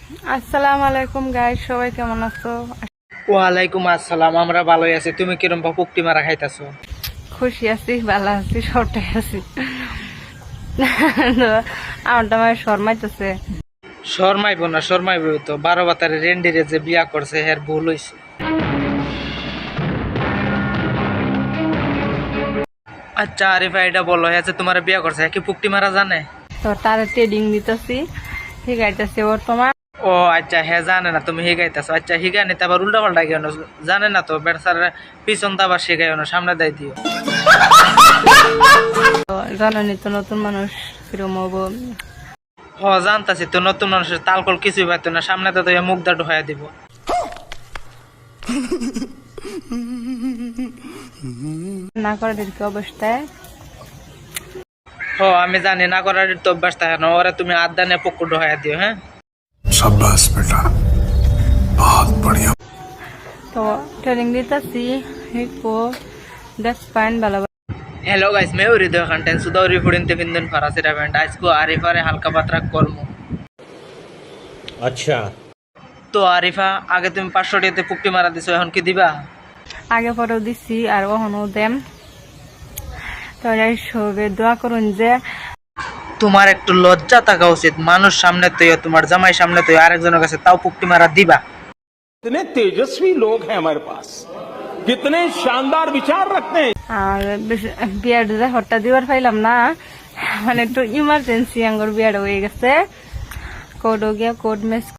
আসসালামু আলাইকুম গাইস, সবাই কেমন আছো? ওয়ালাইকুম আসসালাম। আমরা ভালোই আছি। তুমি কিরম পুকটি মারা খাইতেছো? খুশি আছি, ভালো আছি, সবটাই আছি। আমারটা আমার শর্মাইতেছে। শর্মাইব না, শর্মাইব তো। 12 বাতারে রেন্ডিরে যে বিয়া করছে এর ভুল হইছে। আচ্ছা আরিফা, এটা বলো, হ্যাঁ যে তোমার বিয়া করছে কি পুকটি মারা জানে? তো তার ট্রেডিং দিতেছি, ঠিক আছে বর্তমান। ও আচ্ছা, হ্যাঁ জানে না, তুমি হিগাইতেছো। আচ্ছা হিগাই নিতে আবার উল্টা পাল্টা কেন? জানে না তো বেড়ার পিছন তো আবার শিখাই না, সামনে দেয় দিও। তো জানি তো নতুন মানুষ কিরম হবো। ও জানতাছি তো, নতুন মানুষের তালকল কিছুই পাইতো না, সামনে তো মুখদা ঢুকাইয়া দিব। না করে দিকে অবস্থায়। ও আমি জানি, না করার তো অভ্যাস থাকে না। ওরা তুমি আড্ডা নিয়ে পুকুর ঢুকাইয়া দিও। হ্যাঁ शाबाश बेटा, बहुत बढ़िया। তো ট্রেনিং দিতেছি, শিখবো। দ্যাটস ফাইন, ভালো। हेलो गाइस, मैं हृदय कंटेंट सुधारी फुडिनते बिंदुन फरासिरा बैंड आज को आरिफारे हल्का पात्रा करमु। अच्छा, তো আরিফা, আগে তুমি 500 টাকাতে পুকটি মারা দিছো, এখন কি দিবা? আগে পরেও দিচ্ছি আর ওখানেও দেম। তো সবে দোয়া করুন যে তোমার একটু লজ্জা থাকা উচিত। মানুষ সামনে তো, তোমার জামাই সামনে তো আরেকজনের কাছে তাও পুকটি মারা দিবা? कितने तेजस्वी लोग हैं हमारे पास, कितने शानदार विचार रखते हैं। আর বিয়ার হঠাৎ দিবার পাইলাম না, মানে একটু ইমার্জেন্সি আঙ্গুর বিয়ার হয়ে গেছে। কোড গিয়া কোড মেস